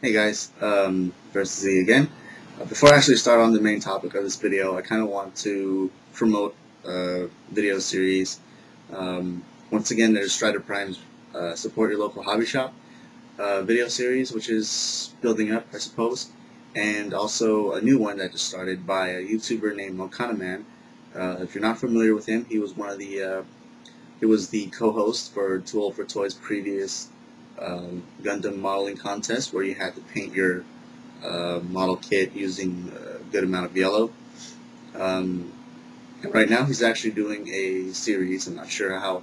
Hey guys, versus Z again. Before I actually start on the main topic of this video, I kind of want to promote a video series. Once again, there's Strider Prime's Support Your Local Hobby Shop video series, which is building up, I suppose, and also a new one that just started by a YouTuber named Man. If you're not familiar with him, he was he was the co-host for Too Old for Toys' previous Gundam modeling contest where you had to paint your model kit using a good amount of yellow. And right now he's actually doing a series. I'm not sure how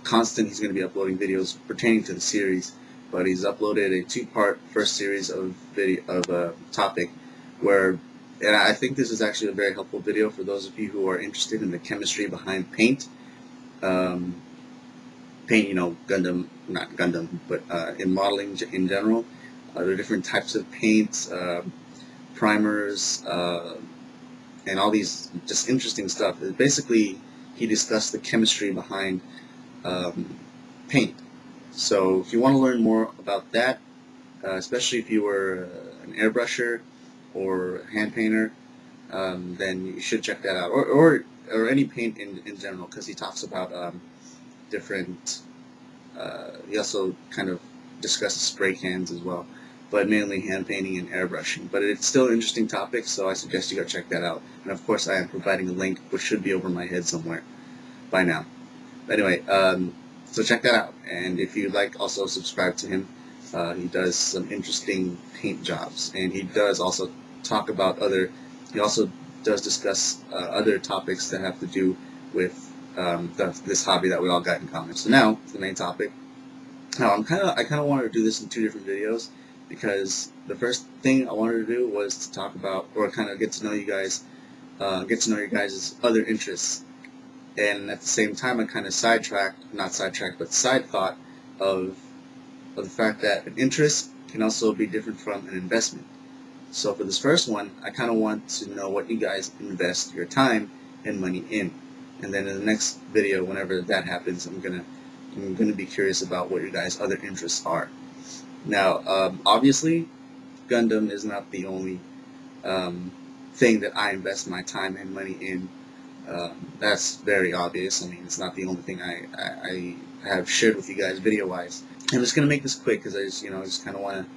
constant he's going to be uploading videos pertaining to the series, but he's uploaded a two-part first series of topic where, and I think this is actually a very helpful video for those of you who are interested in the chemistry behind paint. Paint, Gundam, not Gundam, but in modeling in general. There are different types of paints, primers, and all these just interesting stuff. Basically, he discussed the chemistry behind paint. So if you want to learn more about that, especially if you were an airbrusher or a hand painter, then you should check that out. Or any paint in general, because he talks about different. He also kind of discusses spray cans as well, but mainly hand painting and airbrushing. But it's still an interesting topic, so I suggest you go check that out. And of course, I am providing a link, which should be over my head somewhere by now. But anyway, so check that out. And if you'd like, also subscribe to him. He does some interesting paint jobs, and he does also talk about he also does discuss other topics that have to do with this hobby that we all got in common. So now, the main topic. Now, I kind of wanted to do this in two different videos because the first thing I wanted to do was to talk about, or kind of get to know you guys, get to know your guys' other interests, and at the same time, I kind of side thought of the fact that an interest can also be different from an investment. So for this first one, I kind of want to know what you guys invest your time and money in. And then in the next video, whenever that happens, I'm gonna be curious about what your guys' other interests are. Now, obviously, Gundam is not the only thing that I invest my time and money in. That's very obvious. I mean, it's not the only thing I have shared with you guys video-wise. I'm just gonna make this quick because I just kind of want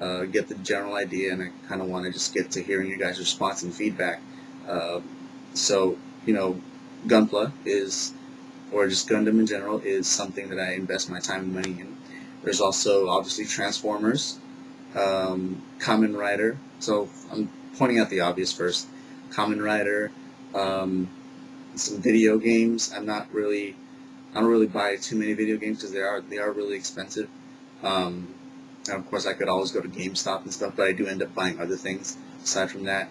to get the general idea, and I kind of want to just get to hearing your guys' response and feedback. So, Gunpla is, or just Gundam in general, is something that I invest my time and money in. There's also, obviously, Transformers, Kamen Rider. So I'm pointing out the obvious first. Kamen Rider, some video games. I don't really buy too many video games because they are really expensive. And of course, I could always go to GameStop and stuff, but I do end up buying other things aside from that.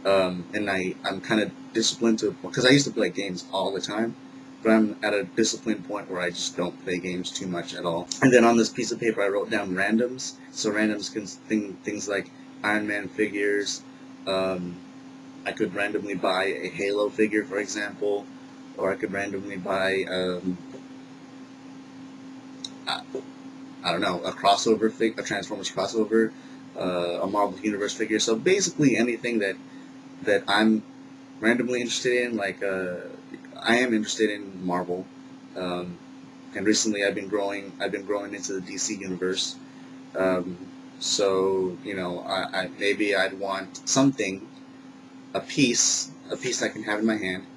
And I'm kind of disciplined because I used to play games all the time, but I'm at a disciplined point where I just don't play games too much at all. And then on this piece of paper I wrote down randoms. So randoms can things like Iron Man figures. I could randomly buy a Halo figure, for example, or I could randomly buy I don't know, a Transformers crossover, a Marvel Universe figure. So basically anything that I'm randomly interested in, like I am interested in Marvel, and recently I've been growing into the DC universe. So maybe I'd want something, a piece I can have in my hand,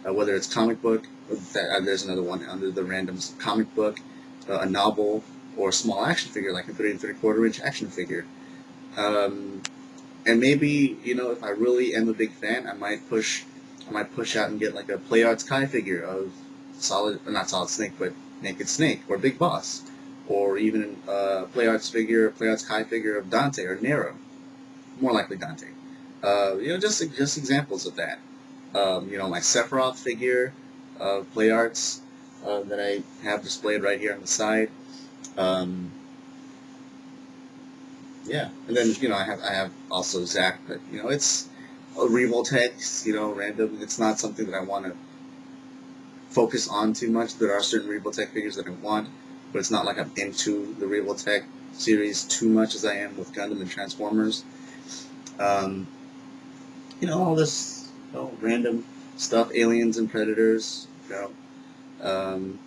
whether it's comic book. There's another one under the randoms: comic book, a novel, or a small action figure like a 3 3/4 inch action figure. And maybe, if I really am a big fan, I might push out and get like a Play Arts Kai figure of not Solid Snake, but Naked Snake, or Big Boss, or even a Play Arts Kai figure of Dante or Nero, more likely Dante. Just examples of that. My Sephiroth figure of Play Arts that I have displayed right here on the side. Yeah, and then I have also Zack, but it's a Revoltex, random. It's not something that I want to focus on too much. There are certain Revoltech figures that I want, but it's not like I'm into the Robotech series too much as I am with Gundam and Transformers. Um, all this random stuff, aliens and predators. And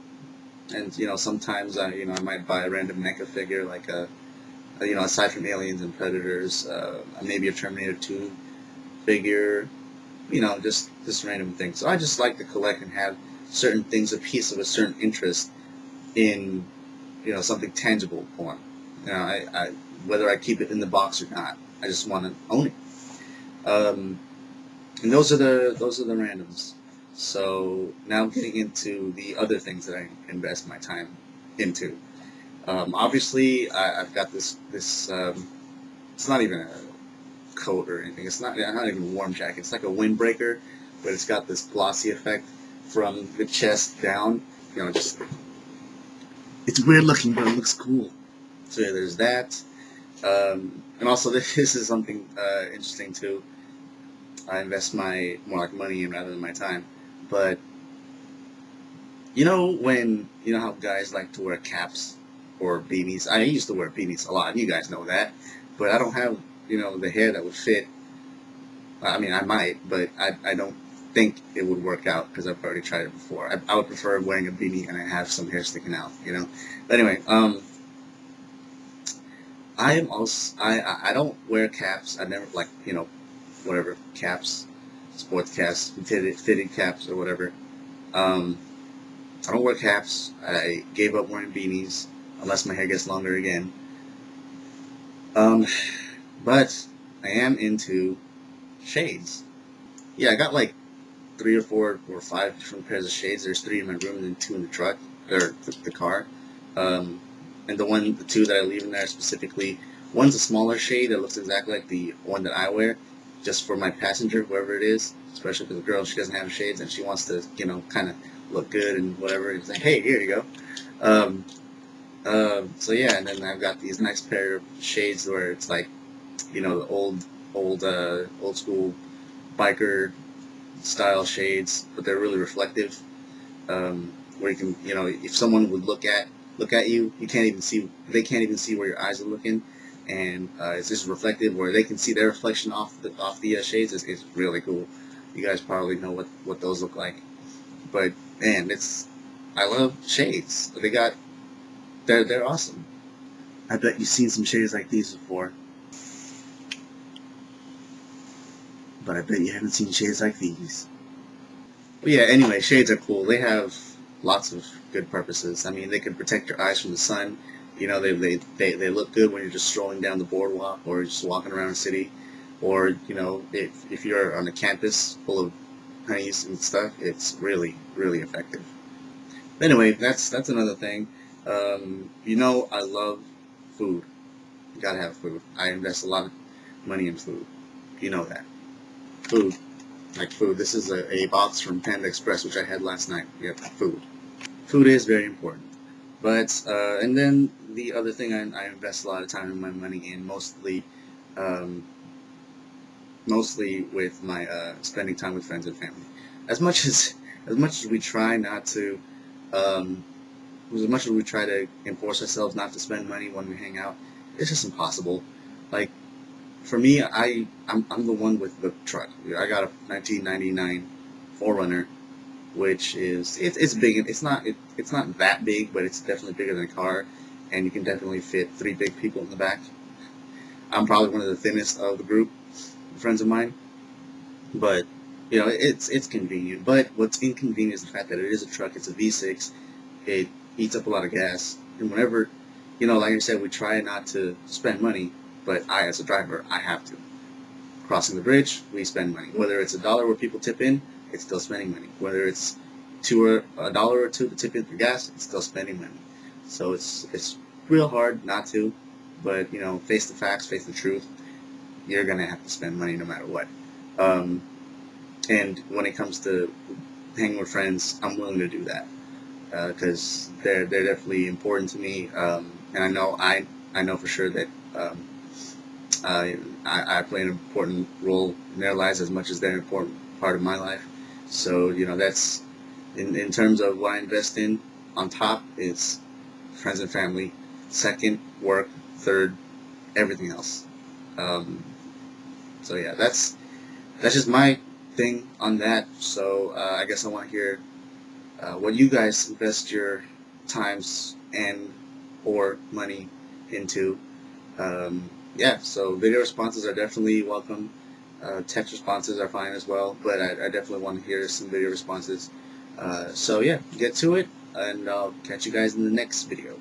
sometimes I might buy a random NECA figure, like aside from aliens and predators, maybe a Terminator 2 figure. Just random things. So I just like to collect and have certain things, a piece of a certain interest in something tangible form. I whether I keep it in the box or not, I just want to own it. And those are the randoms. So now getting into the other things that I invest my time into. Obviously, I've got this. It's not even a coat or anything. It's not even a warm jacket. It's like a windbreaker, but it's got this glossy effect from the chest down. Just it's weird looking, but it looks cool. So yeah, there's that. And also this is something interesting too. I invest more like money in rather than my time. But when how guys like to wear caps or beanies. I used to wear beanies a lot. You guys know that, but I don't have the hair that would fit. I mean, I might, but I don't think it would work out because I've already tried it before. I would prefer wearing a beanie and I have some hair sticking out. But anyway, I am also I don't wear caps. I never whatever caps, sports caps, fitted caps or whatever. I don't wear caps. I gave up wearing beanies unless my hair gets longer again. But I am into shades. Yeah, I got like 3 or 4 or 5 different pairs of shades. There's 3 in my room and then 2 in the truck or the car. And the 2 that I leave in there specifically, one's a smaller shade that looks exactly like the one that I wear, just for my passenger, whoever it is. Especially for the girl, she doesn't have shades and she wants to, kind of look good and whatever. It's like, hey, here you go. So yeah, and then I've got these nice pair of shades where it's like, the old school biker style shades, but they're really reflective. Where you can, if someone would look at you, they can't even see where your eyes are looking, and it's just reflective where they can see their reflection off the shades. It's really cool. You guys probably know what those look like, but man, I love shades. They're awesome. I bet you've seen some shades like these before, but I bet you haven't seen shades like these. But yeah, anyway, shades are cool. They have lots of good purposes. I mean, they can protect your eyes from the sun. They look good when you're just strolling down the boardwalk or just walking around the city, or if you're on a campus full of honeys and stuff, it's really, really effective. But anyway, that's another thing. I love food. You gotta have food. I invest a lot of money in food. You know that. Food. Like food. This is a box from Panda Express, which I had last night. Yep, food. Food is very important. But, and then the other thing I invest a lot of time and my money in, mostly with my spending time with friends and family. As much as we try not to, as much as we try to enforce ourselves not to spend money when we hang out, it's just impossible. Like, for me, I'm the one with the truck. I got a 1999 4Runner, which is it's big. It's not that big, but it's definitely bigger than a car, and you can definitely fit 3 big people in the back. I'm probably one of the thinnest of the group, friends of mine, but it's convenient. But what's inconvenient is the fact that it is a truck. It's a V6. It eats up a lot of gas, and whenever like I said, we try not to spend money, but I, as a driver, I have to. Crossing the bridge, we spend money. Whether it's $1 where people tip in, it's still spending money. Whether it's $1 or $2 to tip in for gas, it's still spending money. So it's real hard not to, but face the facts, face the truth. You're gonna have to spend money no matter what. And when it comes to hanging with friends, I'm willing to do that because they're definitely important to me. And I know for sure that I play an important role in their lives as much as they're an important part of my life. So that's in terms of what I invest in. On top is friends and family. Second, work. Third, everything else. So yeah, that's just my thing on that. So I guess I want to hear what you guys invest your times and or money into. Yeah, so video responses are definitely welcome. Text responses are fine as well, but I definitely want to hear some video responses. So yeah, get to it, and I'll catch you guys in the next video.